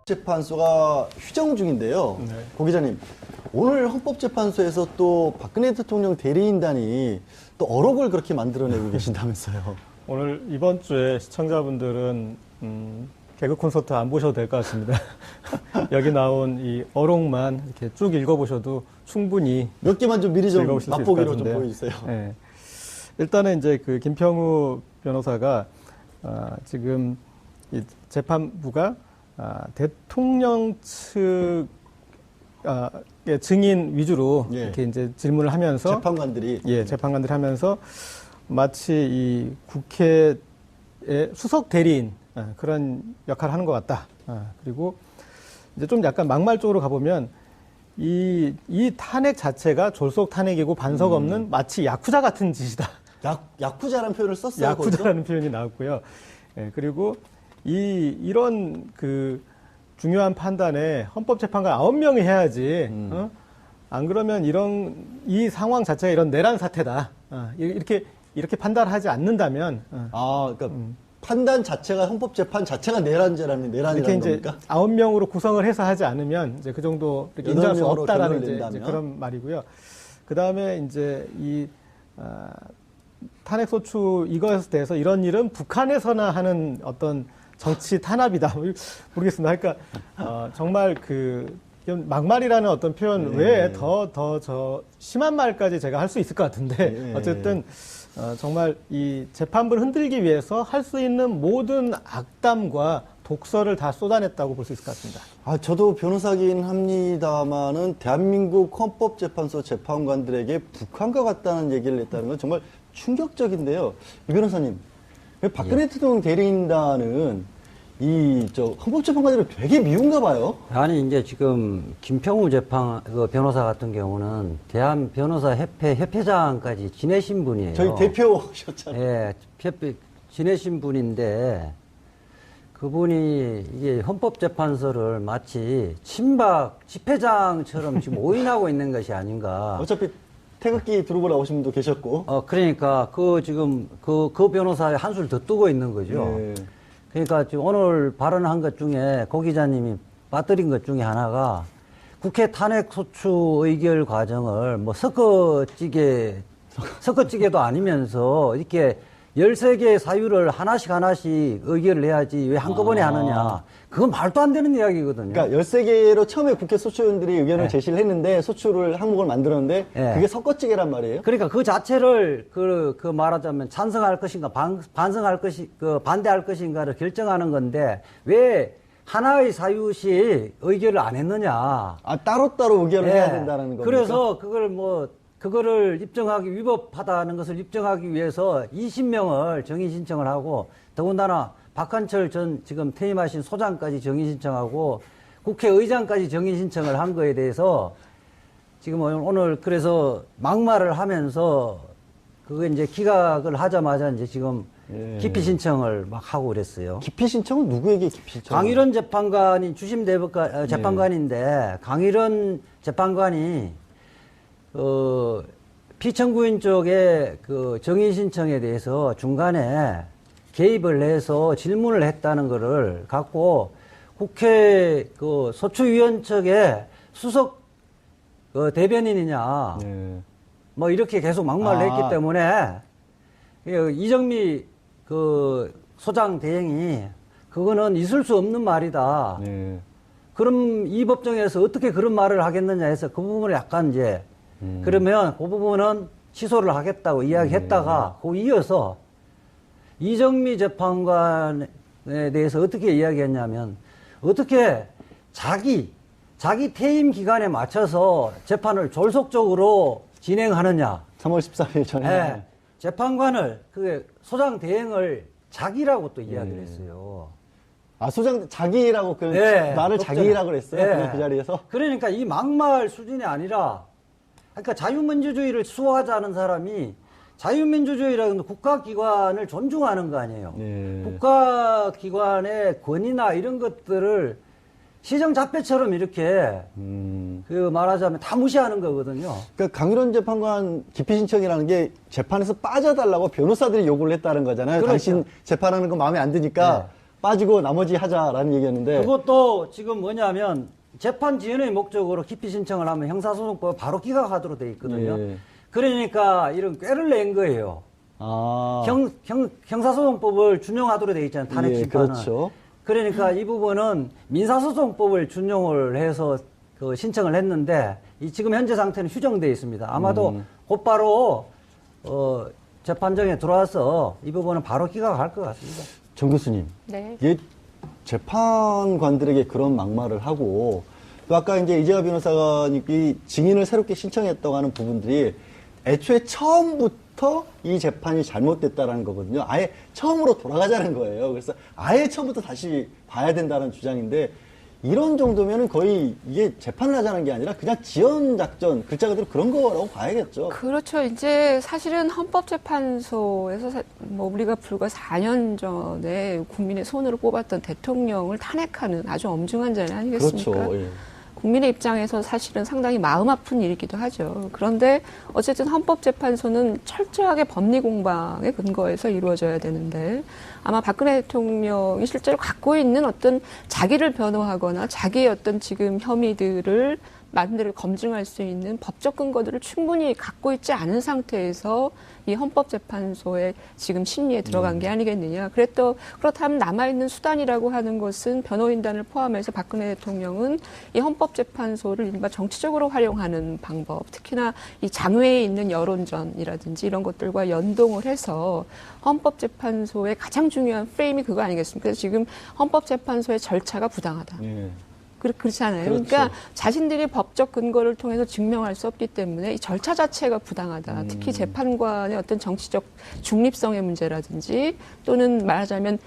재판소가 휴정 중인데요. 네. 고 기자님, 오늘 헌법재판소에서 또 박근혜 대통령 대리인단이 또 어록을 그렇게 만들어내고 계신다면서요. 오늘 이번 주에 시청자분들은 개그 콘서트 안 보셔도 될 것 같습니다. 여기 나온 이 어록만 이렇게 쭉 읽어보셔도 충분히 몇 개만 좀 미리 좀 읽어보실 수 있을 맛보기로 것 좀 같은데요. 보여주세요. 네. 일단은 이제 그 김평우 변호사가 지금 이 재판부가 대통령 측의 증인 위주로 예. 이렇게 이제 질문을 하면서 재판관들이 재판관들이 하면서 마치 이 국회의 수석 대리인 그런 역할을 하는 것 같다. 그리고 이제 좀 약간 막말 쪽으로 가보면 이 탄핵 자체가 졸속 탄핵이고 반석 없는 마치 야쿠자 같은 짓이다. 야쿠자라는 표현을 썼어요. 야쿠자라는 표현이 나왔고요. 예, 그리고 이런 그 중요한 판단에 헌법재판관 9명이 해야지. 안 그러면 이 상황 자체가 이런 내란 사태다. 이렇게 판단하지 않는다면. 그러니까 판단 자체가 헌법재판 자체가 내란이라는 이렇게 이제 겁니까? 9명으로 구성을 해서 하지 않으면 이제 그 정도 이렇게 인정할 수 없다라는 이제 그런 말이고요. 그 다음에 이제 탄핵소추 이것에 대해서 이런 일은 북한에서나 하는 어떤 정치 탄압이다. 모르겠습니다. 그러니까, 정말 막말이라는 어떤 표현 외에 더 심한 말까지 제가 할 수 있을 것 같은데, 어쨌든, 정말 이 재판부를 흔들기 위해서 할 수 있는 모든 악담과 독설을 다 쏟아냈다고 볼 수 있을 것 같습니다. 저도 변호사긴 합니다만은 대한민국 헌법재판소 재판관들에게 북한과 같다는 얘기를 했다는 건 정말 충격적인데요. 이 변호사님, 박근혜 대통령 대리인단은 헌법재판관들을 되게 미운가 봐요. 아니, 이제 지금 김평우 변호사 같은 경우는 대한변호사협회 협회장까지 지내신 분이에요. 저희 대표셨잖아요. 예, 지내신 분인데, 그분이 이게 헌법재판소를 마치 친박 집회장처럼 지금 오인하고 있는 것이 아닌가. 어차피 태극기 들고 나오신 분도 계셨고. 그러니까 그 변호사의 한술 더 뜨고 있는 거죠. 네. 그러니까 지금 오늘 발언한 것 중에 고 기자님이 빠뜨린 것 중에 하나가 국회 탄핵소추 의결 과정을 섞어찌개도 아니면서 이렇게 13개의 사유를 하나씩 의결을 해야지 왜 한꺼번에 하느냐. 그건 말도 안 되는 이야기거든요. 그러니까 13개로 처음에 국회 소추위원들이 의견을 제시를 했는데 소추를 항목을 만들었는데 그게 섞어찌개란 말이에요? 그러니까 그 자체를 말하자면 찬성할 것인가 반대할 것인가를 결정하는 건데 왜 하나의 사유시 의결을 안 했느냐. 따로따로 의결을 해야 된다는 겁니까? 그래서 그거를 위법하다는 것을 입증하기 위해서 20명을 정의 신청을 하고 더군다나 박한철 전 지금 퇴임하신 소장까지 정의 신청하고 국회의장까지 정의 신청을 한 거에 대해서 지금 오늘 그래서 막말을 하면서 그거 이제 기각을 하자마자 이제 지금 기피 신청을 막 하고 그랬어요. 기피 신청은 누구에게 기피 신청? 강일원 재판관이 주심 재판관인데 강일원 재판관이 피청구인 쪽에 정의 신청에 대해서 중간에 개입을 해서 질문을 했다는 거를 갖고 국회 소추위원 측에 수석 대변인이냐 뭐 이렇게 계속 막말을 했기 때문에 이정미 소장 대행이 그거는 있을 수 없는 말이다. 그럼 이 법정에서 어떻게 그런 말을 하겠느냐 해서 그 부분을 약간 이제 그러면 그 부분은 취소를 하겠다고 이야기했다가 이어서 이정미 재판관에 대해서 어떻게 이야기했냐면 어떻게 자기 퇴임 기간에 맞춰서 재판을 졸속적으로 진행하느냐. 3월 14일 전에. 네, 재판관을 소장 대행을 자기라고 또 이야기를 했어요. 소장 자기라고 말을 자기라고 그랬어요. 그 자리에서. 그러니까 이 막말 수준이 아니라 그러니까 자유민주주의를 수호하자는 사람이 자유민주주의라는 국가기관을 존중하는 거 아니에요. 국가기관의 권위나 이런 것들을 시정잡배처럼 이렇게 말하자면 다 무시하는 거거든요. 그러니까 강일원 재판관 기피 신청이라는 게 재판에서 빠져달라고 변호사들이 요구를 했다는 거잖아요. 그렇죠. 당신 재판하는 거 마음에 안 드니까 빠지고 나머지 하자라는 얘기였는데 그것도 지금 뭐냐면 재판 지연의 목적으로 기피 신청을 하면 형사소송법 바로 기각하도록 돼 있거든요. 예. 그러니까 이런 꾀를 낸 거예요. 아, 형사소송법을 준용하도록 돼 있잖아요. 탄핵 예, 심판은. 그렇죠. 그러니까 이 부분은 민사소송법을 준용을 해서 그 신청을 했는데 이 지금 현재 상태는 휴정돼 있습니다. 아마도 곧바로 재판정에 들어와서 이 부분은 바로 기각할 것 같습니다. 정 교수님. 네. 이게 재판관들에게 그런 막말을 하고 또 아까 이제 이재화 변호사가 이 증인을 새롭게 신청했다고 하는 부분들이 애초에 처음부터 이 재판이 잘못됐다라는 거거든요. 아예 처음으로 돌아가자는 거예요. 그래서 아예 처음부터 다시 봐야 된다는 주장인데 이런 정도면은 거의 이게 재판을 하자는 게 아니라 그냥 지연 작전 글자 그대로 그런 거라고 봐야겠죠. 그렇죠. 이제 사실은 헌법재판소에서 뭐 우리가 불과 4년 전에 국민의 손으로 뽑았던 대통령을 탄핵하는 아주 엄중한 자리 아니겠습니까? 그렇죠. 예. 국민의 입장에서 사실은 상당히 마음 아픈 일이기도 하죠. 그런데 어쨌든 헌법재판소는 철저하게 법리 공방에 근거해서 이루어져야 되는데 아마 박근혜 대통령이 실제로 갖고 있는 어떤 자기를 변호하거나 자기의 어떤 지금 혐의들을 만들어 검증할 수 있는 법적 근거들을 충분히 갖고 있지 않은 상태에서 이 헌법재판소의 지금 심리에 들어간 게 아니겠느냐. 그렇다면 남아있는 수단이라고 하는 것은 변호인단을 포함해서 박근혜 대통령은 이 헌법재판소를 이른바 정치적으로 활용하는 방법, 특히나 이 장외에 있는 여론전이라든지 이런 것들과 연동을 해서 헌법재판소의 가장 중요한 프레임이 그거 아니겠습니까? 그래서 지금 헌법재판소의 절차가 부당하다. 예. 그렇잖아요. 그렇죠. 그러니까 자신들이 법적 근거를 통해서 증명할 수 없기 때문에 이 절차 자체가 부당하다. 특히 재판관의 어떤 정치적 중립성의 문제라든지 또는 말하자면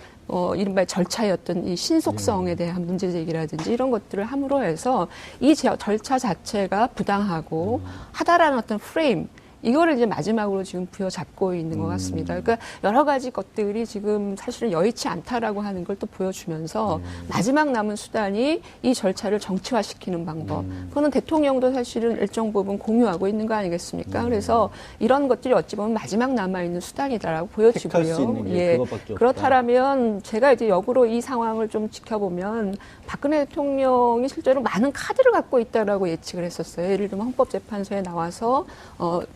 이른바 절차의 어떤 이 신속성에 대한 문제 제기라든지 이런 것들을 함으로 해서 이 절차 자체가 부당하고 하다라는 어떤 프레임 이거를 이제 마지막으로 지금 부여잡고 있는 것 같습니다. 그러니까 여러 가지 것들이 지금 사실은 여의치 않다라고 하는 걸 또 보여주면서 마지막 남은 수단이 이 절차를 정치화시키는 방법. 그거는 대통령도 사실은 일정 부분 공유하고 있는 거 아니겠습니까? 그래서 이런 것들이 어찌 보면 마지막 남아있는 수단이다라고 보여지고요. 택할 수 있는 게 그것밖에 없다. 그렇다면 제가 이제 역으로 이 상황을 좀 지켜보면 박근혜 대통령이 실제로 많은 카드를 갖고 있다라고 예측을 했었어요. 예를 들면 헌법재판소에 나와서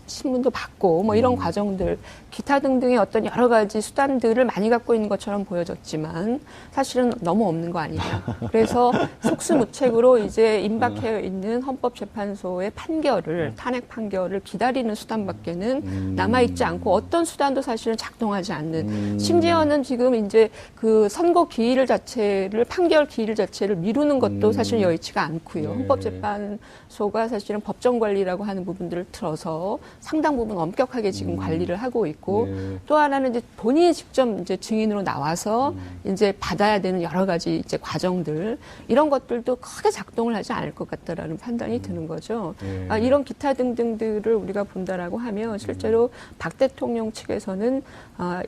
신문도 받고 뭐 이런 과정들 기타 등등의 어떤 여러 가지 수단들을 많이 갖고 있는 것처럼 보여졌지만 사실은 너무 없는 거 아니냐. 그래서 속수무책으로 이제 임박해 있는 헌법재판소의 판결을 탄핵 판결을 기다리는 수단밖에는 남아있지 않고 어떤 수단도 사실은 작동하지 않는 심지어는 지금 이제 그 선고 기일 자체를 판결 기일 자체를 미루는 것도 사실 여의치가 않고요. 헌법재판소가 사실은 법정 관리라고 하는 부분들을 틀어서 상당 부분 엄격하게 지금 관리를 하고 있고 또 하나는 이제 본인이 직접 이제 증인으로 나와서 이제 받아야 되는 여러 가지 이제 과정들 이런 것들도 크게 작동을 하지 않을 것 같다라는 판단이 드는 거죠. 이런 기타 등등들을 우리가 본다라고 하면 실제로 박 대통령 측에서는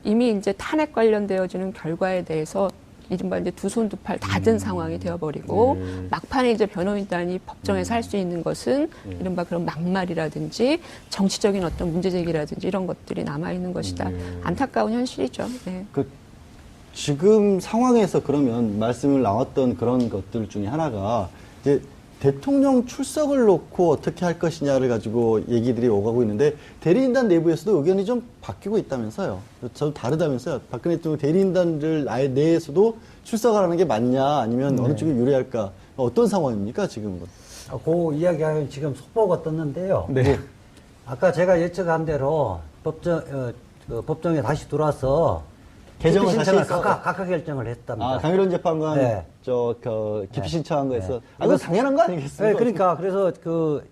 이미 이제 탄핵 관련되어지는 결과에 대해서 이른바 이제 두 손 두 팔 다 든 상황이 되어버리고 막판에 이제 변호인단이 법정에서 할 수 있는 것은 이른바 그런 막말이라든지 정치적인 어떤 문제 제기라든지 이런 것들이 남아 있는 것이다. 안타까운 현실이죠. 네. 지금 상황에서 그러면 말씀을 나왔던 그런 것들 중에 하나가 이제 대통령 출석을 놓고 어떻게 할 것이냐를 가지고 얘기들이 오가고 있는데 대리인단 내부에서도 의견이 좀 바뀌고 있다면서요. 저도 다르다면서요. 박근혜 대통령 대리인단들 아예 내에서도 출석하라는 게 맞냐 아니면 어느 쪽이 유리할까 어떤 상황입니까 지금은? 그 이야기하면 지금 속보가 떴는데요. 네. 아까 제가 예측한 대로 법정에 다시 들어와서 개정을 기피 다시 신청을 해서 각하 결정을 했답니다. 강일원 재판관 네. 기피 신청한 거에서 네. 이거 당연한 거 아니겠습니까? 네, 그러니까 그래서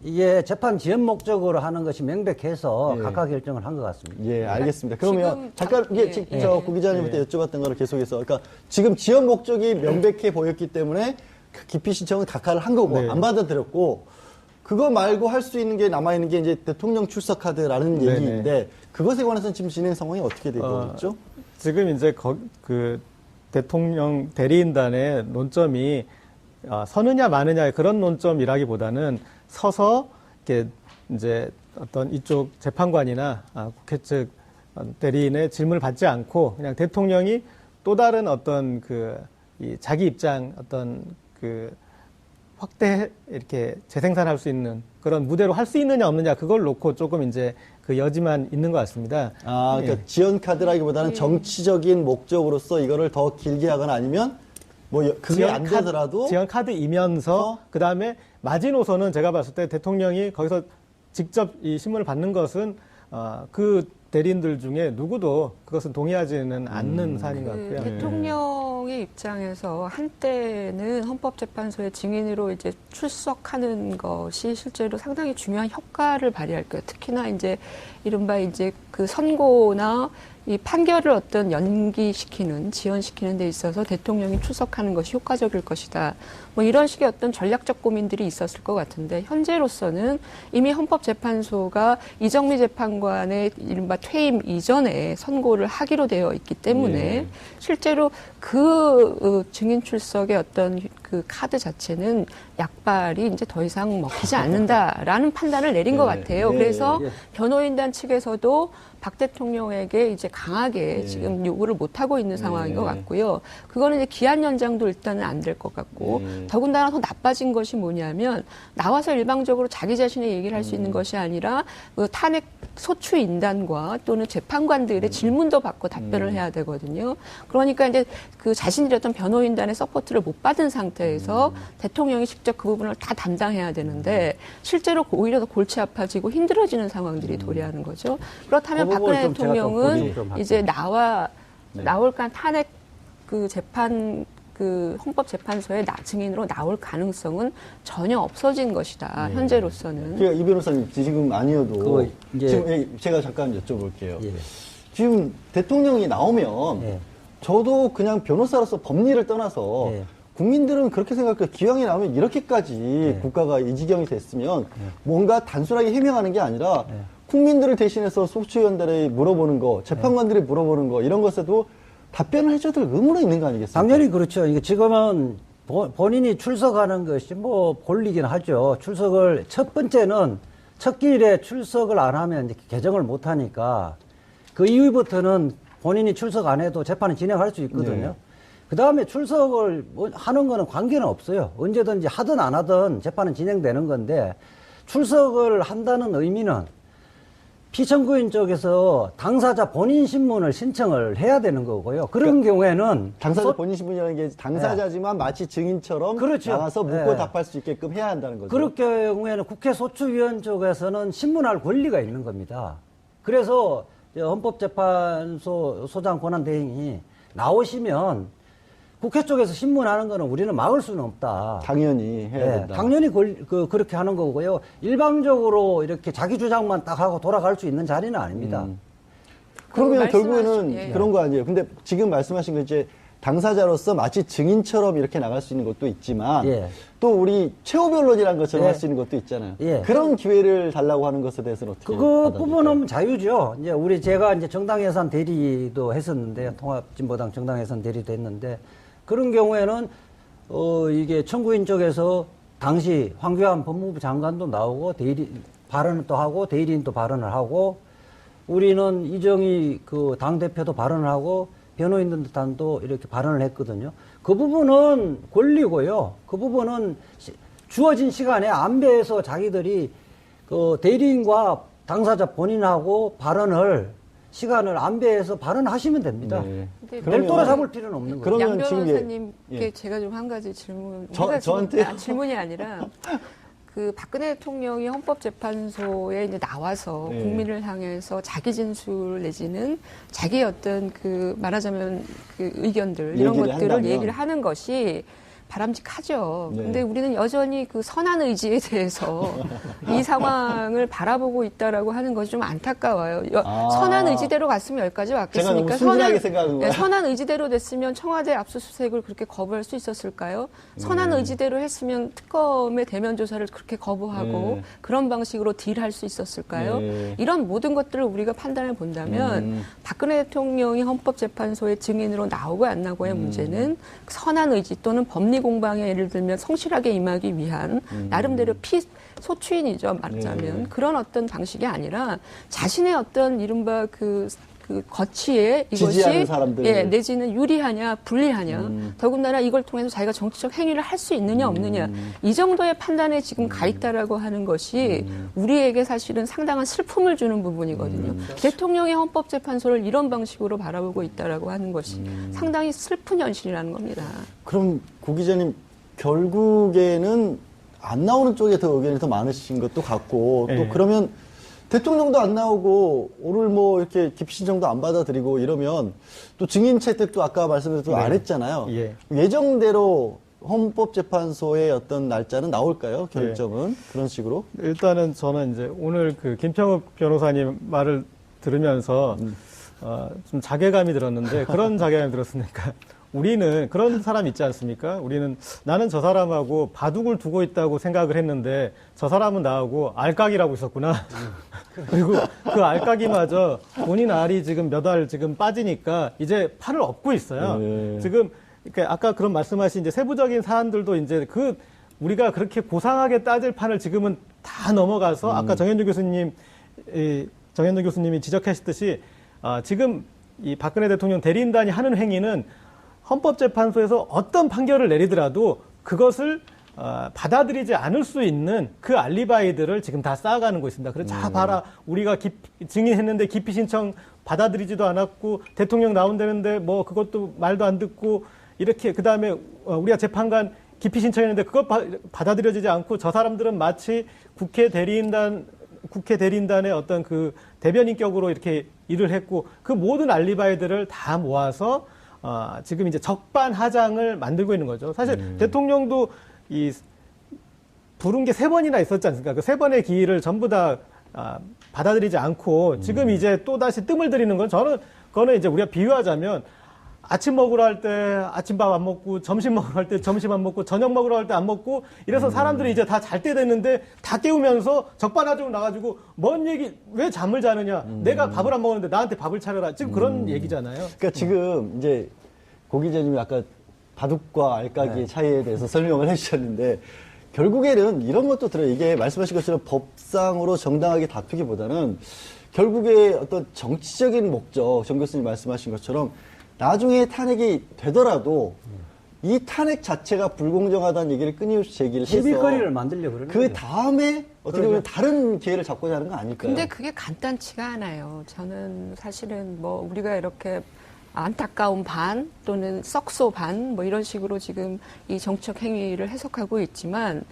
이게 재판 지연 목적으로 하는 것이 명백해서 예. 각하 결정을 한 것 같습니다. 예, 알겠습니다. 그러면 잠깐 예. 고 기자님한테 여쭤봤던 거를 계속해서 그러니까 지금 지연 목적이 명백해 보였기 때문에 그 기피 신청은 각하를 한 거고 네. 안 받아들였고 그거 말고 할 수 있는 게 남아 있는 게 이제 대통령 출석 카드라는 네네. 얘기인데 그것에 관해서는 지금 진행 상황이 어떻게 되고 있죠? 지금 이제 그 대통령 대리인단의 논점이 서느냐 마느냐의 그런 논점이라기보다는 서서 이렇게 이제 어떤 이쪽 재판관이나 국회 측 대리인의 질문을 받지 않고 그냥 대통령이 또 다른 어떤 그 이 자기 입장 어떤 그 확대 이렇게 재생산할 수 있는 그런 무대로 할 수 있느냐 없느냐 그걸 놓고 조금 이제 그 여지만 있는 것 같습니다. 아, 그러니까 지원 카드라기보다는 정치적인 목적으로서 이거를 더 길게 하거나 아니면 뭐 그게 안 되더라도 지원 카드이면서 그 다음에 마지노선은 제가 봤을 때 대통령이 거기서 직접 이 신문을 받는 것은 그 대리인들 중에 누구도 그것은 동의하지는 않는 사안인 것 같고요. 대통령의 입장에서 한때는 헌법재판소의 증인으로 이제 출석하는 것이 실제로 상당히 중요한 효과를 발휘할 거예요. 특히나 이제 이른바 이제 그 선고나 이 판결을 어떤 연기시키는, 지연시키는 데 있어서 대통령이 출석하는 것이 효과적일 것이다. 뭐 이런 식의 어떤 전략적 고민들이 있었을 것 같은데 현재로서는 이미 헌법재판소가 이정미 재판관의 이른바 퇴임 이전에 선고를 하기로 되어 있기 때문에 실제로 그 증인 출석의 어떤 그 카드 자체는 약발이 이제 더 이상 먹히지 않는다라는 판단을 내린 것 같아요. 그래서 변호인단 측에서도 박 대통령에게 이제 강하게 지금 요구를 못 하고 있는 상황인 것 같고요. 그거는 이제 기한 연장도 일단은 안 될 것 같고 더군다나 더 나빠진 것이 뭐냐면 나와서 일방적으로 자기 자신의 얘기를 할 수 있는 것이 아니라 그 탄핵 소추 인단과 또는 재판관들의 질문도 받고 답변을 해야 되거든요. 그러니까 이제 그 자신들이 어떤 변호인단의 서포트를 못 받은 상태에서 대통령이 직접 그 부분을 다 담당해야 되는데 실제로 오히려 더 골치 아파지고 힘들어지는 상황들이 도래하는 거죠. 그렇다면 그 부분을 박근혜 좀 제가 좀 대통령은 고민을 좀 이제 나올까 탄핵 그 재판 그 헌법재판소의 증인으로 나올 가능성은 전혀 없어진 것이다. 현재로서는. 그러니까 이 변호사님 지금 아니어도 그거 이제- 지금 제가 잠깐 여쭤볼게요. 예. 지금 대통령이 나오면 예. 저도 그냥 변호사로서 법리를 떠나서 예. 국민들은 그렇게 생각해요. 기왕이 나오면 이렇게까지 국가가 이 지경이 됐으면 뭔가 단순하게 해명하는 게 아니라 국민들을 대신해서 속초위원들이 물어보는 거, 재판관들이 물어보는 거 이런 것에도 답변을 해줘야 될 의무는 있는 거 아니겠습니까? 당연히 그렇죠. 이게 지금은 본인이 출석하는 것이 뭐 권리긴 하죠. 출석을 첫 번째는 첫 길에 출석을 안 하면 이제 개정을 못 하니까 그 이후부터는 본인이 출석 안 해도 재판을 진행할 수 있거든요. 그 다음에 출석을 하는 거는 관계는 없어요. 언제든지 하든 안 하든 재판은 진행되는 건데 출석을 한다는 의미는 피청구인 쪽에서 당사자 본인 신문을 신청을 해야 되는 거고요. 그런 경우에는 당사자 본인 신분이라는 게 당사자지만 마치 증인처럼 그렇죠. 나와서 묻고 네. 답할 수 있게끔 해야 한다는 거죠. 그럴 경우에는 국회 소추위원 쪽에서는 신문할 권리가 있는 겁니다. 그래서 헌법재판소 소장 권한대행이 나오시면 국회 쪽에서 신문하는 거는 우리는 막을 수는 없다. 당연히 해야 된다. 당연히 그렇게 하는 거고요. 일방적으로 이렇게 자기 주장만 딱 하고 돌아갈 수 있는 자리는 아닙니다. 그러면 말씀하신- 결국에는 예. 그런 거 아니에요. 근데 지금 말씀하신 거 이제 당사자로서 마치 증인처럼 이렇게 나갈 수 있는 것도 있지만 예. 또 우리 최후 변론이라는 것처럼 예. 할 수 있는 것도 있잖아요. 예. 그런 기회를 달라고 하는 것에 대해서는 어떻게 그거 받아들일까요? 부분은 자유죠. 이제 제가 이제 정당 예산 대리도 했었는데 통합진보당 정당 예산 대리도 했는데 그런 경우에는 이게 청구인 쪽에서 당시 황교안 법무부 장관도 나오고 발언을 또 하고 대리인도 발언을 하고 우리는 이정희 그 당대표도 발언을 하고 변호인단도 이렇게 발언을 했거든요. 그 부분은 권리고요. 그 부분은 주어진 시간에 안배해서 자기들이 그 대리인과 당사자 본인하고 시간을 안배해서 발언하시면 됩니다. 네. 근데 별도로 잡을 필요는 없는 거예요. 그러면 양 지금 변호사님께 제가 좀 한 가지 질문. 저한테요? 질문이 아니라 그 박근혜 대통령이 헌법재판소에 이제 나와서 네. 국민을 향해서 자기 진술 내지는 자기 어떤 그 말하자면 그 의견들 이런 얘기를 것들을 한다면. 얘기를 하는 것이 바람직하죠. 네. 근데 우리는 여전히 그 선한 의지에 대해서 이 상황을 바라보고 있다라고 하는 것이 좀 안타까워요. 선한 의지대로 갔으면 여기까지 왔겠습니까? 제가 너무 순진하게 생각하는 거야. 선한 의지대로 됐으면 청와대 압수수색을 그렇게 거부할 수 있었을까요? 선한 의지대로 했으면 특검의 대면 조사를 그렇게 거부하고 네. 그런 방식으로 딜할 수 있었을까요? 네. 이런 모든 것들을 우리가 판단해 본다면 박근혜 대통령이 헌법재판소의 증인으로 나오고 안 나고의 문제는 선한 의지 또는 법리 공방에 예를 들면 성실하게 임하기 위한 나름대로 소추인이죠, 말하자면. 네. 그런 어떤 방식이 아니라 자신의 어떤 이른바 그 그 거치에 지지하는 이것이 사람들. 예, 내지는 유리하냐 불리하냐 더군다나 이걸 통해서 자기가 정치적 행위를 할 수 있느냐 없느냐 이 정도의 판단에 지금 가 있다라고 하는 것이 우리에게 사실은 상당한 슬픔을 주는 부분이거든요. 대통령이 헌법재판소를 이런 방식으로 바라보고 있다라고 하는 것이 상당히 슬픈 현실이라는 겁니다. 그럼 고 기자님 결국에는 안 나오는 쪽에 더 의견이 더 많으신 것도 같고 또 예. 그러면 대통령도 안 나오고 오늘 뭐 이렇게 기피 신청도 안 받아들이고 이러면 또 증인 채택도 아까 말씀드렸도 안 했잖아요. 예. 예정대로 헌법재판소의 어떤 날짜는 나올까요? 결정은 그런 식으로? 일단은 저는 이제 오늘 그 김평욱 변호사님 말을 들으면서 좀 자괴감이 들었는데 그런 자괴감이 들었으니까 우리는 그런 사람 있지 않습니까? 우리는 나는 저 사람하고 바둑을 두고 있다고 생각을 했는데 저 사람은 나하고 알까기라고 있었구나. 그리고 그 알까기마저 본인 알이 지금 몇 알 지금 빠지니까 이제 팔을 업고 있어요. 네. 지금 그러니까 아까 그런 말씀하신 이제 세부적인 사안들도 이제 그 우리가 그렇게 고상하게 따질 판을 지금은 다 넘어가서 아까 정현주 교수님이 지적하셨듯이 지금 이 박근혜 대통령 대리인단이 하는 행위는 헌법재판소에서 어떤 판결을 내리더라도 그것을 받아들이지 않을 수 있는 그 알리바이들을 지금 다 쌓아가는 것입니다. 그래서 자 봐라 우리가 증인했는데 기피 신청 받아들이지도 않았고 대통령 나온다는데 뭐 그것도 말도 안 듣고 이렇게 그다음에 우리가 재판관 기피 신청했는데 그것 받아들여지지 않고 저 사람들은 마치 국회 대리인단의 어떤 그 대변인격으로 이렇게 일을 했고 그 모든 알리바이들을 다 모아서 지금 이제 적반하장을 만들고 있는 거죠. 사실 대통령도 이 부른 게 3번이나 있었지 않습니까? 그 3번의 기일을 전부 다 받아들이지 않고 지금 이제 또 다시 뜸을 들이는 건 그거는 이제 우리가 비유하자면 아침 먹으러 할 때 아침밥 안 먹고 점심 먹으러 할 때 점심 안 먹고 저녁 먹으러 할 때 안 먹고 이래서 사람들이 이제 다 잘 때 됐는데 다 깨우면서 적반하장으로 나가지고 뭔 얘기 왜 잠을 자느냐 내가 밥을 안 먹었는데 나한테 밥을 차려라 지금 그런 얘기잖아요. 그러니까 지금 이제 고 기자님이 아까 바둑과 알까기의 차이에 대해서 설명을 해주셨는데 결국에는 이런 것도 들어요. 이게 말씀하신 것처럼 법상으로 정당하게 다투기보다는 결국에 어떤 정치적인 목적, 정 교수님 말씀하신 것처럼 나중에 탄핵이 되더라도 이 탄핵 자체가 불공정하다는 얘기를 끊임없이 제기를 해서 시비거리를 만들려고 그러는 그 거죠. 다음에 어떻게 보면 다른 기회를 잡고자 하는 거 아닐까요? 근데 그게 간단치가 않아요. 저는 사실은 뭐 우리가 이렇게 안타까운 반 또는 썩소 반 뭐 이런 식으로 지금 이 정치적 행위를 해석하고 있지만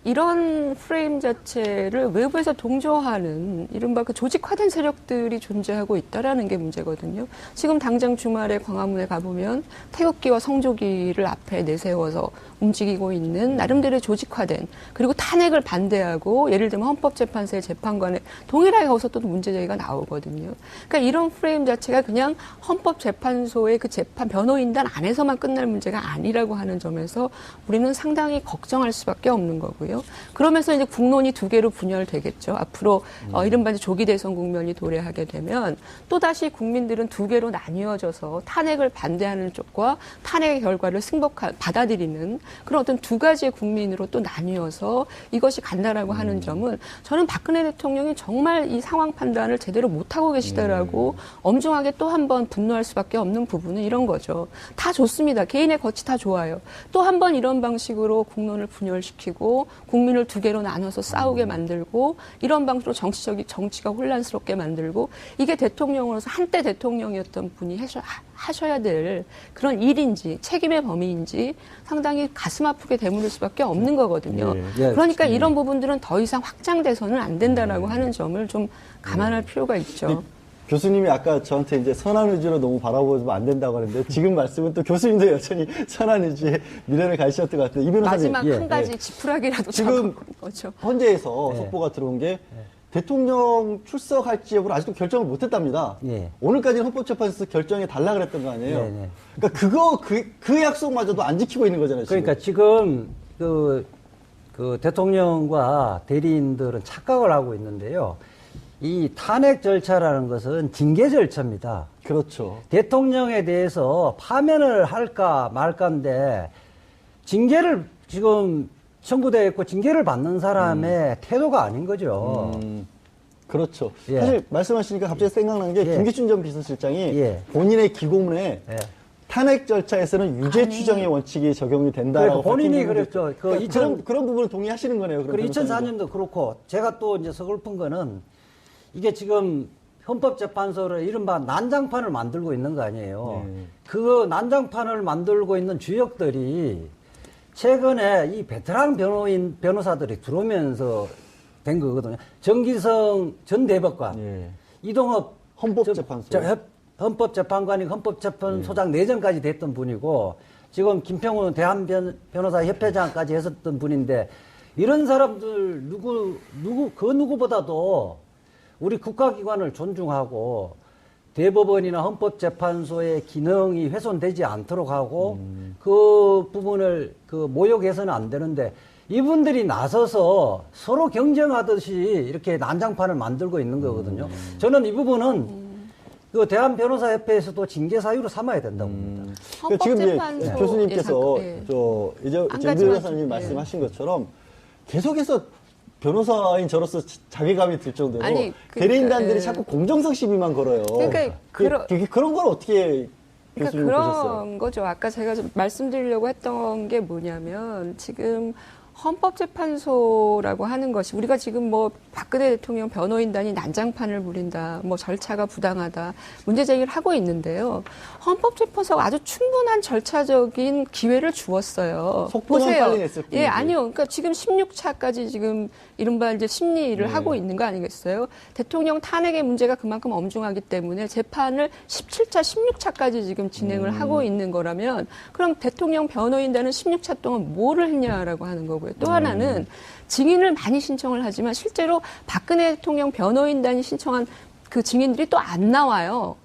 이런 프레임 자체를 외부에서 동조하는 이른바 그 조직화된 세력들이 존재하고 있다라는 게 문제거든요. 지금 당장 주말에 광화문에 가보면 태극기와 성조기를 앞에 내세워서 움직이고 있는 나름대로 조직화된 그리고 탄핵을 반대하고 예를 들면 헌법재판소의 재판관에 동일하게 거기서 또 문제 제기가 나오거든요. 그러니까 이런 프레임 자체가 그냥 헌법재판소의 그 재판 변호인단 안에서만 끝날 문제가 아니라고 하는 점에서 우리는 상당히 걱정할 수밖에 없는 거고요. 그러면서 이제 국론이 2개로 분열되겠죠. 앞으로 이른바 조기 대선 국면이 도래하게 되면 또다시 국민들은 2개로 나뉘어져서 탄핵을 반대하는 쪽과 탄핵의 결과를 받아들이는 그런 어떤 2가지의 국민으로 또 나뉘어서 이것이 간다라고 하는 점은 저는 박근혜 대통령이 정말 이 상황 판단을 제대로 못하고 계시다라고 엄중하게 또 한 번 분노할 수밖에 없는 부분은 이런 거죠. 다 좋습니다. 개인의 거치 다 좋아요. 또 한 번 이런 방식으로 국론을 분열시키고 국민을 2개로 나눠서 싸우게 만들고 이런 방식으로 정치가 혼란스럽게 만들고 이게 대통령으로서 한때 대통령이었던 분이 하셔야 될 그런 일인지 책임의 범위인지 상당히 가슴 아프게 되물을 수밖에 없는 거거든요. 그러니까 이런 부분들은 더 이상 확장돼서는 안 된다라고 하는 점을 좀 감안할 필요가 있죠. 교수님이 아까 저한테 이제 선한 의지로 너무 바라보면 안 된다고 하는데 지금 말씀은 또 교수님도 여전히 선한 의지의 미래를 가지셨던 것 같은데 이 변호사님 마지막 한 가지 지푸라기라도 지금 잡아보는 거죠. 헌재에서 속보가 들어온 게 대통령 출석할지 여부를 아직도 결정을 못했답니다. 오늘까지는 헌법재판소에서 결정해 달라 그랬던 거 아니에요? 그러니까 그 약속마저도 안 지키고 있는 거잖아요. 지금. 그러니까 지금 그 대통령과 대리인들은 착각을 하고 있는데요. 이 탄핵 절차라는 것은 징계 절차입니다. 그렇죠. 대통령에 대해서 파면을 할까 말까인데 징계를 지금 청구되어 있고 징계를 받는 사람의 태도가 아닌 거죠. 그렇죠. 예. 사실 말씀하시니까 갑자기 생각난 게 예. 김기춘 전 비서실장이 예. 본인의 기고문에 예. 탄핵 절차에서는 유죄 추정의 원칙이 적용이 된다라고 그러니까 본인이 밝힌 부분도 그랬죠. 그러니까 그런 부분을 동의하시는 거네요. 그럼 그리고 변호사님도. 2004년도 그렇고 제가 또 이제 서글픈 거는 이게 지금 헌법재판소를 이른바 난장판을 만들고 있는 거 아니에요. 네. 그 난장판을 만들고 있는 주역들이 최근에 이 베테랑 변호사들이 들어오면서 된 거거든요. 정기성 전 대법관, 예. 이동업 헌법재판소. 헌법재판관이 헌법재판소장 내전까지 됐던 분이고 지금 김평훈 대한변호사협회장까지 했었던 분인데 이런 사람들 그 누구보다도 우리 국가기관을 존중하고 대법원이나 헌법재판소의 기능이 훼손되지 않도록 하고 그 부분을 모욕해서는 안 되는데 이분들이 나서서 서로 경쟁하듯이 이렇게 난장판을 만들고 있는 거거든요. 저는 이 부분은 그 대한변호사협회에서도 징계 사유로 삼아야 된다고 봅니다. 그러니까 지금 이제 헌법재판소 교수님께서 예. 이제 한 정 가지만 변호사님이 좀, 말씀하신 것처럼 계속해서 변호사인 저로서 자괴감이 들 정도로 아니, 그러니까, 대리인단들이 예. 자꾸 공정성 시비만 걸어요. 그러니까 그런 걸 어떻게 그러니까 교수님 그런 보셨어요? 거죠. 아까 제가 좀 말씀드리려고 했던 게 뭐냐면 지금 헌법재판소라고 하는 것이 우리가 지금 뭐 박근혜 대통령 변호인단이 난장판을 부린다, 뭐 절차가 부당하다, 문제 제기를 하고 있는데요. 헌법재판소가 아주 충분한 절차적인 기회를 주었어요. 속도만 보세요. 빨리 냈을 뿐이지. 예, 아니요. 그러니까 지금 16차까지 지금 이른바 이제 심리를 네. 하고 있는 거 아니겠어요? 대통령 탄핵의 문제가 그만큼 엄중하기 때문에 재판을 17차, 16차까지 지금 진행을 하고 있는 거라면 그럼 대통령 변호인단은 16차 동안 뭐를 했냐라고 하는 거고요. 또 하나는 증인을 많이 신청을 하지만 실제로 박근혜 대통령 변호인단이 신청한 그 증인들이 또 안 나와요.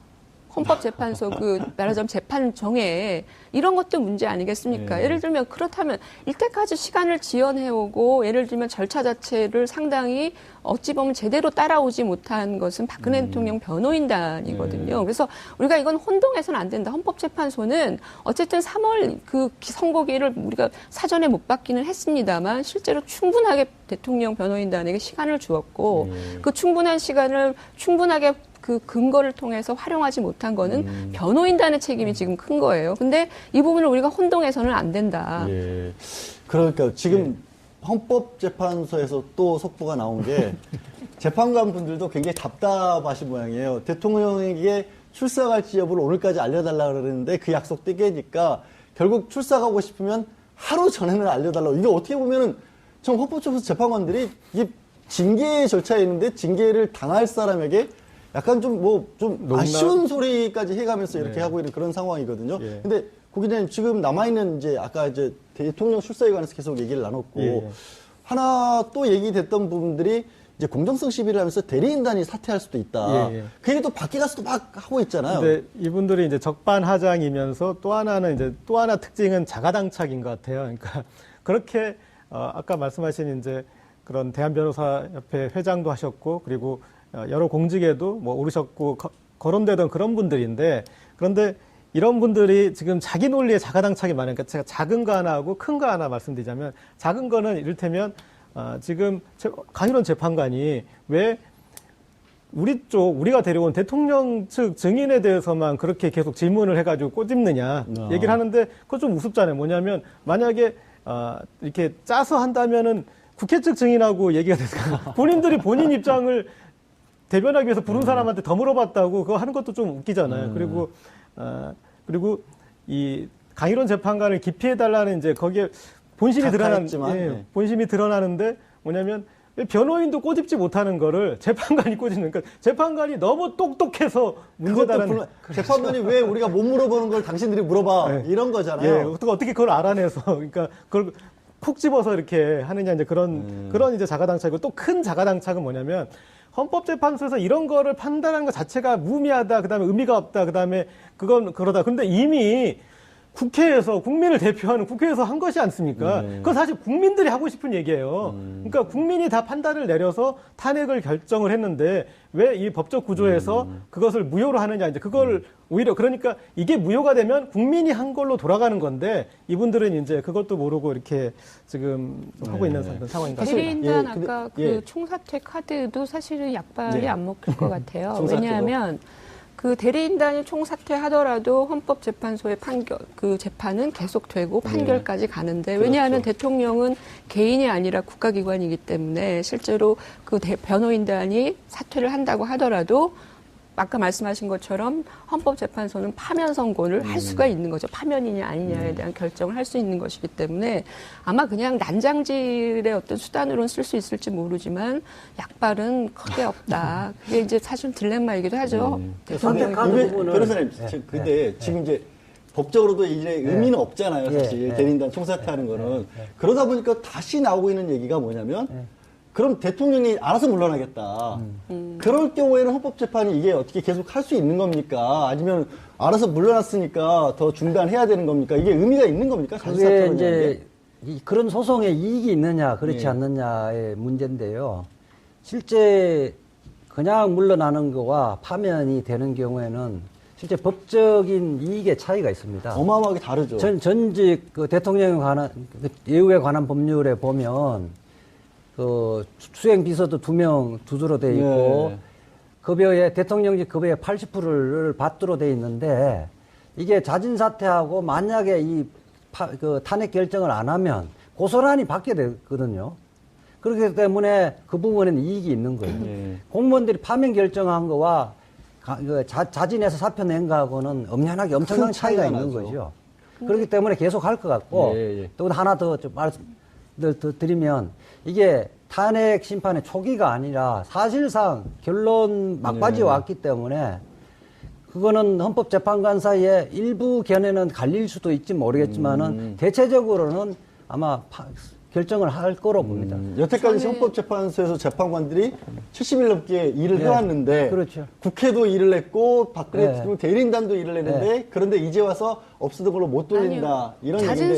헌법재판소 말하자면 재판정에 이런 것도 문제 아니겠습니까? 네. 예를 들면 그렇다면 이때까지 시간을 지연해오고 예를 들면 절차 자체를 상당히 어찌 보면 제대로 따라오지 못한 것은 박근혜 대통령 변호인단이거든요. 네. 그래서 우리가 이건 혼동해서는 안 된다. 헌법재판소는 어쨌든 3월 그 선고기를 우리가 사전에 못 받기는 했습니다만 실제로 충분하게 대통령 변호인단에게 시간을 주었고 그 충분한 시간을 충분하게 그 근거를 통해서 활용하지 못한 거는 변호인단의 책임이 지금 큰 거예요. 근데 이 부분을 우리가 혼동해서는 안 된다. 예. 그러니까 지금 헌법재판소에서 또 속보가 나온 게 재판관 분들도 굉장히 답답하신 모양이에요. 대통령에게 출석할지 여부를 오늘까지 알려달라 그러는데 그 약속 떼게니까 결국 출석하고 싶으면 하루 전에는 알려달라고. 이게 어떻게 보면은 좀 헌법재판소 재판관들이 이게 징계 절차에 있는데 징계를 당할 사람에게 약간 좀 아쉬운 소리까지 해가면서 이렇게 네. 하고 있는 그런 상황이거든요. 예. 근데 고기자님 지금 남아있는 이제 아까 이제 대통령 출석에 관해서 계속 얘기를 나눴고 예. 하나 또 얘기됐던 부분들이 이제 공정성 시비를 하면서 대리인단이 사퇴할 수도 있다. 예. 그 얘기 또 밖에 가서도 막 하고 있잖아요. 근데 이분들이 이제 적반하장이면서 또 하나는 이제 또 하나 특징은 자가당착인 것 같아요. 그러니까 그렇게 아까 말씀하신 이제 그런 대한변호사협회 회장도 하셨고 그리고 여러 공직에도 뭐 오르셨고 거론되던 그런 분들인데 그런데 이런 분들이 지금 자기 논리에 자가당착이 많으니까 제가 작은 거 하나 하고 큰 거 하나 말씀드리자면 작은 거는 이를테면 지금 강일원 재판관이 왜 우리가 데려온 대통령 측 증인에 대해서만 그렇게 계속 질문을 해가지고 꼬집느냐 얘기를 하는데 그거 좀 우습잖아요. 뭐냐면 만약에 이렇게 짜서 한다면은 국회 측 증인하고 얘기가 됐을까 본인들이 본인 입장을 대변하기 위해서 부른 사람한테 더 물어봤다고 그거 하는 것도 좀 웃기잖아요. 그리고 이 강일원 재판관을 기피해달라는 이제 거기에 본심이 각하했지만, 본심이 드러나는데 뭐냐면 변호인도 꼬집지 못하는 거를 재판관이 꼬집는 그러니까 재판관이 너무 똑똑해서 문제다라는 재판관이 왜 우리가 못 물어보는 걸 당신들이 물어봐 네. 이런 거잖아요. 어떻게 그걸 알아내서 그러니까 그걸 푹 집어서 이렇게 하느냐 이제 그런 이제 자가당착이고 또 큰 자가당착은 뭐냐면 헌법재판소에서 이런 거를 판단하는 것 자체가 무의미하다. 그다음에 의미가 없다. 그다음에 그건 그러다. 근데 이미 국회에서 국민을 대표하는 국회에서 한 것이 않습니까? 네. 그건 사실 국민들이 하고 싶은 얘기예요. 그러니까 국민이 다 판단을 내려서 탄핵을 결정을 했는데 왜 이 법적 구조에서 그것을 무효로 하느냐 이제 그걸 오히려 그러니까 이게 무효가 되면 국민이 한 걸로 돌아가는 건데 이분들은 이제 그것도 모르고 이렇게 지금 하고 있는 상황인 것 같습니다. 대리인단 예, 근데- 아까 그 예. 총사퇴 카드도 사실은 약발이 네. 안 먹힐 것 같아요. 총사퇴도. 왜냐하면 그 대리인단이 총사퇴하더라도 헌법재판소의 판결 그 재판은 계속되고 판결까지 가는데 왜냐하면 그렇죠. 대통령은 개인이 아니라 국가기관이기 때문에 실제로 그 변호인단이 사퇴를 한다고 하더라도 아까 말씀하신 것처럼 헌법재판소는 파면 선고를 할 수가 있는 거죠. 파면이냐 아니냐에 대한 결정을 할 수 있는 것이기 때문에 아마 그냥 난장질의 어떤 수단으로는 쓸 수 있을지 모르지만 약발은 크게 없다. 그게 이제 사실 딜레마이기도 하죠. 선택하는 근데 부분은- 변호사님, 예, 근데 지금 이제 법적으로도 이제 의미는 없잖아요, 사실. 예, 대리인단 총사퇴하는 거는. 그러다 보니까 다시 나오고 있는 얘기가 뭐냐면, 그럼 대통령이 알아서 물러나겠다. 그럴 경우에는 헌법재판이 이게 어떻게 계속 할 수 있는 겁니까? 아니면 알아서 물러났으니까 더 중단해야 되는 겁니까? 이게 의미가 있는 겁니까? 그게 자주사퇴라는 게? 이제 그런 소송에 이익이 있느냐 그렇지 예. 않느냐의 문제인데요. 실제 그냥 물러나는 거와 파면이 되는 경우에는 실제 법적인 이익의 차이가 있습니다. 어마어마하게 다르죠. 전직 그 대통령에 관한 그 예우에 관한 법률에 보면 그 수행 비서도 2명 두주로 돼 있고 네. 급여의 대통령직 급여의 80%를 받도록 돼 있는데 이게 자진 사퇴하고 만약에 그 탄핵 결정을 안 하면 고소란이 받게 되거든요. 그렇기 때문에 그 부분에는 이익이 있는 거예요. 네. 공무원들이 파면 결정한 거와 자진해서 사표 낸 거하고는 엄연하게 엄청난 큰 차이가 차이가 있는 나죠. 거죠. 그렇기 때문에 계속 할 것 같고 예, 예. 또 하나 더 좀 말씀 더 드리면 이게 탄핵 심판의 초기가 아니라 사실상 결론 막바지에 네. 왔기 때문에 그거는 헌법재판관사의 일부 견해는 갈릴 수도 있지 모르겠지만은 대체적으로는 아마 결정을 할 거로 봅니다. 여태까지 저는- 헌법재판소에서 재판관들이 70일 넘게 일을 네. 해왔는데 그렇죠. 국회도 일을 했고 박근혜 네. 대통령 대리인단도 일을 했는데 그런데 이제 와서 없어던 걸로 못 돌린다 이런 얘기인데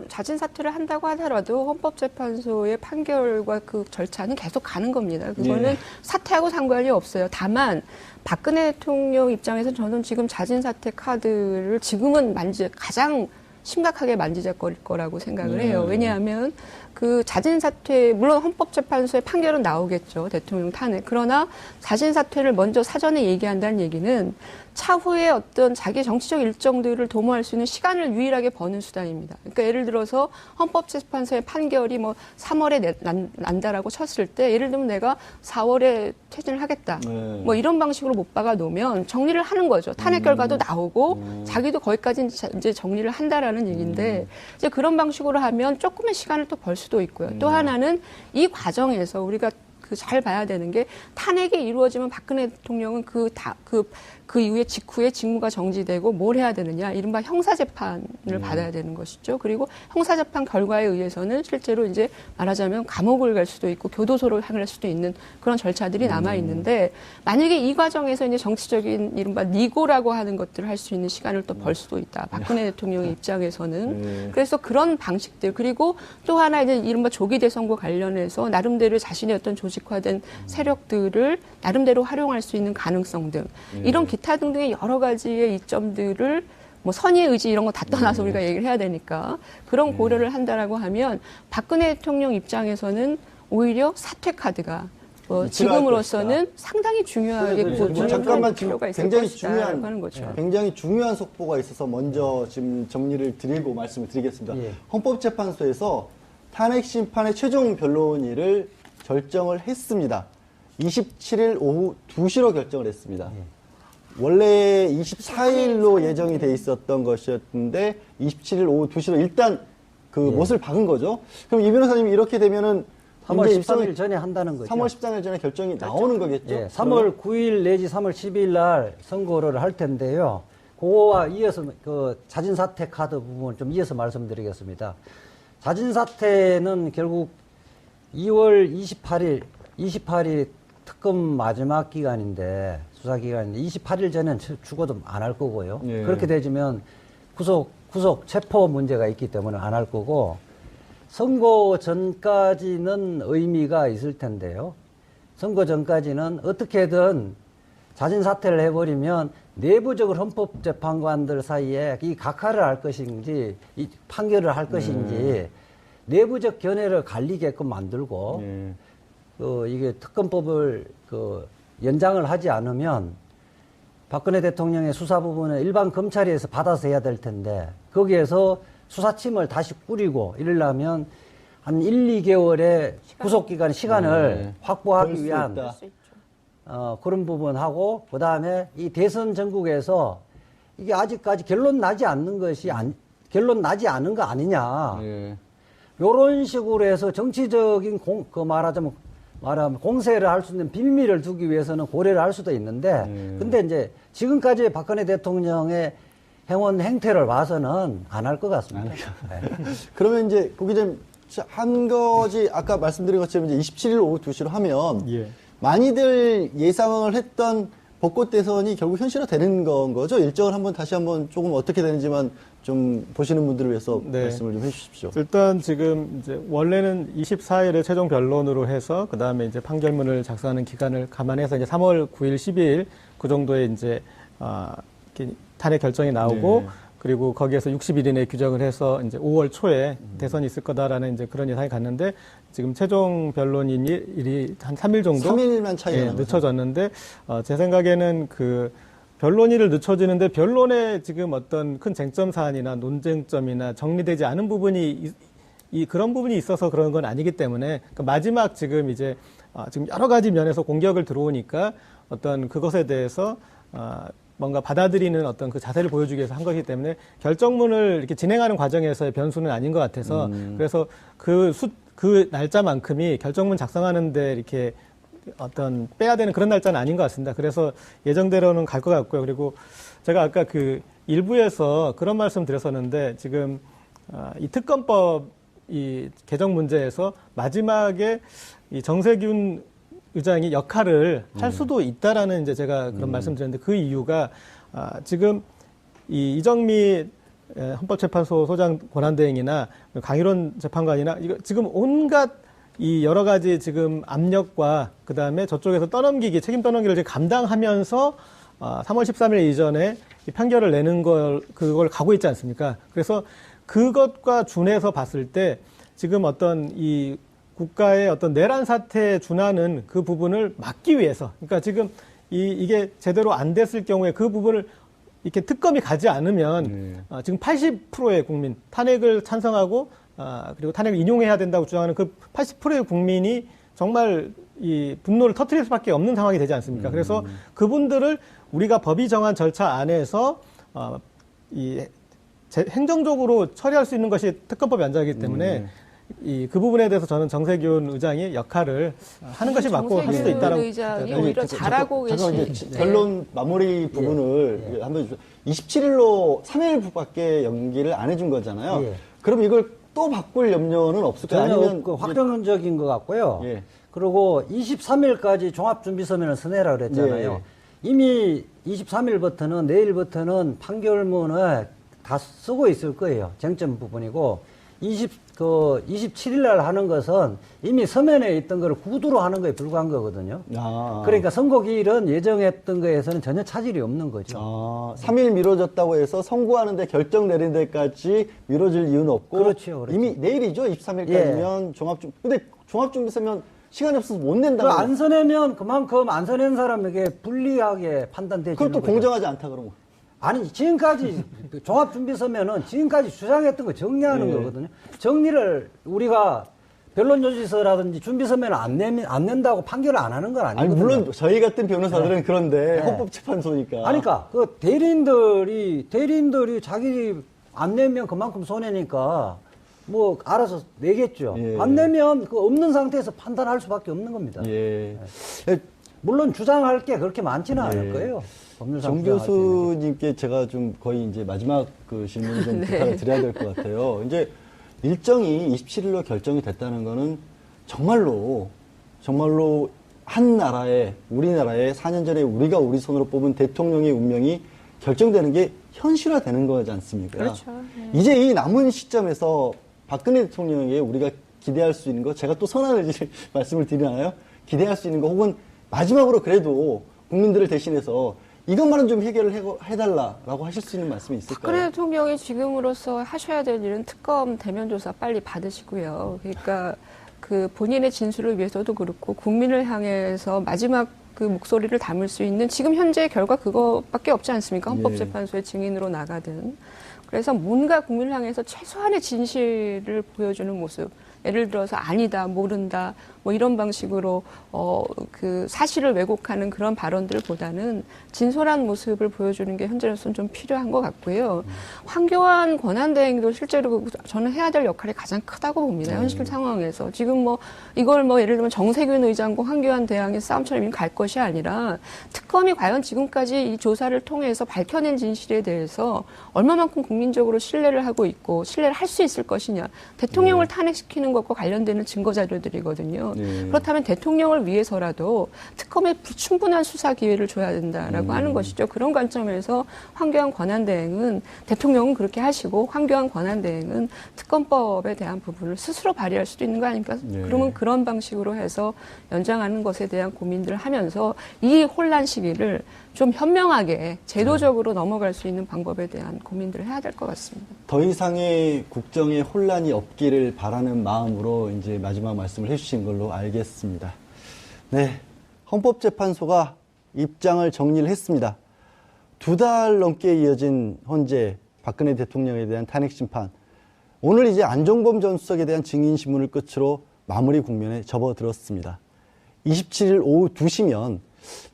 자진 사퇴를 한다고 하더라도 헌법재판소의 판결과 그 절차는 계속 가는 겁니다. 그거는 네. 사퇴하고 상관이 없어요. 다만 박근혜 대통령 입장에서 저는 지금 자진 사퇴 카드를 지금은 가장 심각하게 만지작거릴 거라고 생각을 해요. 왜냐하면 그 자진 사퇴 물론 헌법재판소의 판결은 나오겠죠. 대통령 탄핵. 그러나 자진 사퇴를 먼저 사전에 얘기한다는 얘기는 차후에 어떤 자기 정치적 일정들을 도모할 수 있는 시간을 유일하게 버는 수단입니다. 그러니까 예를 들어서 헌법재판소의 판결이 뭐 3월에 난다라고 쳤을 때 예를 들면 내가 4월에 퇴진을 하겠다. 네. 뭐 이런 방식으로 못 박아 놓으면 정리를 하는 거죠. 탄핵 결과도 나오고 자기도 거기까지 이제 정리를 한다라는 얘기인데 이제 그런 방식으로 하면 조금의 시간을 또 벌 수도 있고요. 또 하나는 이 과정에서 우리가 잘 봐야 되는 게 탄핵이 이루어지면 박근혜 대통령은 그 이후에 직후에 직무가 정지되고 뭘 해야 되느냐 이른바 형사재판을 받아야 되는 것이죠. 그리고 형사재판 결과에 의해서는 실제로 이제 말하자면 감옥을 갈 수도 있고 교도소를 갈 수도 있는 그런 절차들이 남아 있는데 만약에 이 과정에서 이제 정치적인 이른바 니고라고 하는 것들을 할 수 있는 시간을 또 벌 수도 있다. 박근혜 대통령의 입장에서는 그래서 그런 방식들 그리고 또 하나 이제 이른바 조기 대선과 관련해서 나름대로 자신의 어떤 조직화된 세력들을 나름대로 활용할 수 있는 가능성 등 이런 기타 등등의 여러 가지의 이점들을 뭐 선의의 의지 이런 거 다 떠나서 우리가 얘기를 해야 되니까 그런 고려를 한다라고 하면 박근혜 대통령 입장에서는 오히려 사퇴 카드가 지금으로서는 상당히 중요하게 잠깐만 지금 필요가 있을 굉장히 것이다라고 하는 거죠. 굉장히 중요한 속보가 있어서 먼저 지금 정리를 드리고 말씀을 드리겠습니다. 예. 헌법재판소에서 탄핵 심판의 최종 변론일을 결정을 했습니다. 27일 오후 2시로 결정을 했습니다. 원래 24일로 예정이 돼 있었던 것이었는데 27일 오후 2시로 일단 그 못을 박은 거죠. 그럼 이 변호사님이 이렇게 되면은 3월 이제 13일 전에 한다는 거죠. 3월 13일 전에 결정이 나오는 거겠죠? 예, 3월 9일 내지 3월 10일 날 선고를 할 텐데요. 그거와 이어서 그 자진 사퇴 카드 부분을 좀 이어서 말씀드리겠습니다. 자진 사퇴는 결국 2월 28일 특검 마지막 기간인데 수사 기간인데 28일 전엔 죽어도 안 할 거고요. 예. 그렇게 되지면 구속 체포 문제가 있기 때문에 안 할 거고, 선거 전까지는 의미가 있을 텐데요. 선거 전까지는 어떻게든 자진 사퇴를 해버리면 내부적으로 헌법재판관들 사이에 이 각하를 할 것인지, 이 판결을 할 것인지, 내부적 견해를 갈리게끔 만들고, 이게 특검법을 연장을 하지 않으면 박근혜 대통령의 수사 부분은 일반 검찰에서 받아서 해야 될 텐데, 거기에서 수사팀을 다시 꾸리고 이러려면 한 1, 2개월의 구속기간 시간을 확보하기 위한 그런 부분하고, 그 다음에 이 대선 전국에서 이게 아직까지 결론 나지 않는 결론 나지 않은 거 아니냐. 요런 식으로 해서 정치적인 말하자면 공세를 할 수 있는 빌미를 두기 위해서는 고려를 할 수도 있는데, 근데 이제 지금까지 박근혜 대통령의 행태를 봐서는 안 할 것 같습니다. 네. 그러면 이제 거기 좀 한 가지 아까 말씀드린 것처럼 이제 27일 오후 2시로 하면 많이들 예상을 했던 벚꽃 대선이 결국 현실화되는 건 거죠. 일정을 다시 한번 조금 어떻게 되는지만 좀 보시는 분들을 위해서 말씀을 좀 해주십시오. 일단 지금 이제 원래는 24일에 최종 변론으로 해서 그 다음에 이제 판결문을 작성하는 기간을 감안해서 이제 3월 9일, 12일 그 정도에 이제 이렇게 탄핵 결정이 나오고 그리고 거기에서 60일 이내 규정을 해서 이제 5월 초에 대선이 있을 거다라는 이제 그런 예상이 갔는데 지금 최종 변론일이 한 3일 정도 3일만 차이가 늦춰졌는데 제 생각에는 그 변론일을 늦춰지는데 변론에 지금 어떤 큰 쟁점 사안이나 논쟁점이나 정리되지 않은 부분이 그런 부분이 있어서 그런 건 아니기 때문에 그러니까 마지막 지금 이제 지금 여러 가지 면에서 공격을 들어오니까 어떤 그것에 대해서 뭔가 받아들이는 어떤 그 자세를 보여주기 위해서 한 것이기 때문에 결정문을 이렇게 진행하는 과정에서의 변수는 아닌 것 같아서 그래서 그 날짜만큼이 결정문 작성하는데 이렇게 어떤 빼야 되는 그런 날짜는 아닌 것 같습니다. 그래서 예정대로는 갈 것 같고요. 그리고 제가 아까 그 일부에서 그런 말씀 드렸었는데 지금 이 특검법 이 개정 문제에서 마지막에 이 정세균 의장이 역할을 할 수도 있다라는 이제 제가 그런 말씀드렸는데 그 이유가 지금 이 이정미 헌법재판소 소장 권한대행이나 강일원 재판관이나 이거 지금 온갖 이 여러 가지 지금 압력과 그 다음에 저쪽에서 책임 떠넘기를 이제 감당하면서 3월 13일 이전에 이 판결을 내는 그걸 가고 있지 않습니까? 그래서 그것과 준해서 봤을 때 지금 어떤 이 국가의 어떤 내란 사태에 준하는 그 부분을 막기 위해서, 그러니까 지금 이게 제대로 안 됐을 경우에 그 부분을 이렇게 특검이 가지 않으면 지금 80%의 국민 탄핵을 찬성하고 그리고 탄핵을 인용해야 된다고 주장하는 그 80%의 국민이 정말 이 분노를 터뜨릴 수밖에 없는 상황이 되지 않습니까? 그래서 그분들을 우리가 법이 정한 절차 안에서 행정적으로 처리할 수 있는 것이 특검법 연장이기 때문에 그 부분에 대해서 저는 정세균 의장이 역할을 하는 것이 맞고 할 수도 있다라고. 정세균 의장이 오히려 잘하고 계신. 결론 마무리 부분을 한번 27일로 3일밖에 연기를 안 해준 거잖아요. 그럼 이걸 또 바꿀 염려는 없을까요? 아니면 확정적인 것 같고요. 그리고 23일까지 종합준비서면을 서내라 그랬잖아요. 이미 23일부터는 내일부터는 판결문을 다 쓰고 있을 거예요. 쟁점 부분이고 27일 날 하는 것은 이미 서면에 있던 걸 구두로 하는 거에 불과한 거거든요. 그러니까 선고기일은 예정했던 거에서는 전혀 차질이 없는 거죠. 3일 미뤄졌다고 해서 선고하는데 결정 내린 데까지 미뤄질 이유는 없고. 그렇죠. 이미 내일이죠. 23일까지면 근데 종합준비서면 시간이 없어서 못 낸다고. 안 서내면 그만큼 안 서낸 사람에게 불리하게 판단되지는 그건 또 거죠. 공정하지 않다 그러면. 아니 지금까지 종합준비서면은 지금까지 주장했던 거 정리하는 거거든요. 정리를 우리가 변론조지서라든지 준비서면을 안 낸다고 판결을 안 하는 건 아니거든요. 아니 물론 저희 같은 변호사들은 그런데 헌법재판소니까. 아니 그러니까 그 대리인들이 자기 안 내면 그만큼 손해니까 뭐 알아서 내겠죠. 안 내면 그 없는 상태에서 판단할 수밖에 없는 겁니다. 물론 주장할 게 그렇게 많지는 않을 거예요. 정 교수님께 제가 좀 거의 이제 마지막 그 질문 좀 부탁을 드려야 될 것 같아요. 이제 일정이 27일로 결정이 됐다는 거는 정말로 한 나라에, 우리나라에 4년 전에 우리가 우리 손으로 뽑은 대통령의 운명이 결정되는 게 현실화되는 거지 않습니까? 그렇죠. 이제 이 남은 시점에서 박근혜 대통령에게 우리가 기대할 수 있는 거, 제가 또 선한 의지를 말씀을 드리나요? 기대할 수 있는 거, 혹은 마지막으로 그래도 국민들을 대신해서 이것만은 좀 해결을 해달라라고 하실 수 있는 말씀이 있을까요? 박근혜 대통령이 지금으로서 하셔야 될 일은 특검 대면 조사 빨리 받으시고요. 그러니까 그 본인의 진술을 위해서도 그렇고 국민을 향해서 마지막 그 목소리를 담을 수 있는 지금 현재 결과 그거밖에 없지 않습니까? 헌법재판소의 증인으로 나가든. 그래서 뭔가 국민을 향해서 최소한의 진실을 보여주는 모습. 예를 들어서 아니다, 모른다, 뭐 이런 방식으로 그 사실을 왜곡하는 그런 발언들보다는 진솔한 모습을 보여주는 게 현재로서는 좀 필요한 것 같고요. 황교안 권한대행도 실제로 저는 해야 될 역할이 가장 크다고 봅니다. 현실 상황에서 지금 뭐 이걸 뭐 예를 들면 정세균 의장과 황교안 대행의 싸움처럼 이미 갈 것이 아니라 특검이 과연 지금까지 이 조사를 통해서 밝혀낸 진실에 대해서 얼마만큼 국민적으로 신뢰를 하고 있고 신뢰를 할 수 있을 것이냐. 대통령을 탄핵시키는 것과 관련되는 증거 자료들이거든요. 그렇다면 대통령을 위해서라도 특검에 충분한 수사 기회를 줘야 된다라고 하는 것이죠. 그런 관점에서 황교안 권한대행은 대통령은 그렇게 하시고 황교안 권한대행은 특검법에 대한 부분을 스스로 발휘할 수도 있는 거 아닙니까? 그러면 그런 방식으로 해서 연장하는 것에 대한 고민들을 하면서 이 혼란 시기를 좀 현명하게 제도적으로 넘어갈 수 있는 방법에 대한 고민들을 해야 될 것 같습니다. 더 이상의 국정에 혼란이 없기를 바라는 마음으로 이제 마지막 말씀을 해주신 걸로 알겠습니다. 네, 헌법재판소가 입장을 정리를 했습니다. 2달 넘게 이어진 현재 박근혜 대통령에 대한 탄핵 심판. 오늘 이제 안종범 전 수석에 대한 증인 신문을 끝으로 마무리 국면에 접어들었습니다. 27일 오후 2시면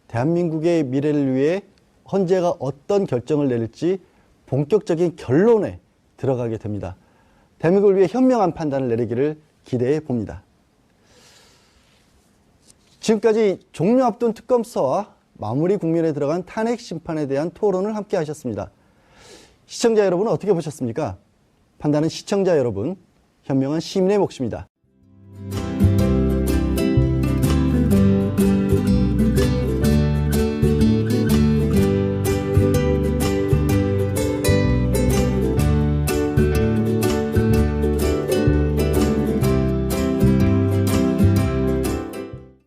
대한민국의 미래를 위해 헌재가 어떤 결정을 내릴지 본격적인 결론에 들어가게 됩니다. 대한민국을 위해 현명한 판단을 내리기를 기대해 봅니다. 지금까지 종료 앞둔 특검 수사와 마무리 국면에 들어간 탄핵 심판에 대한 토론을 함께 하셨습니다. 시청자 여러분은 어떻게 보셨습니까? 판단은 시청자 여러분, 현명한 시민의 몫입니다.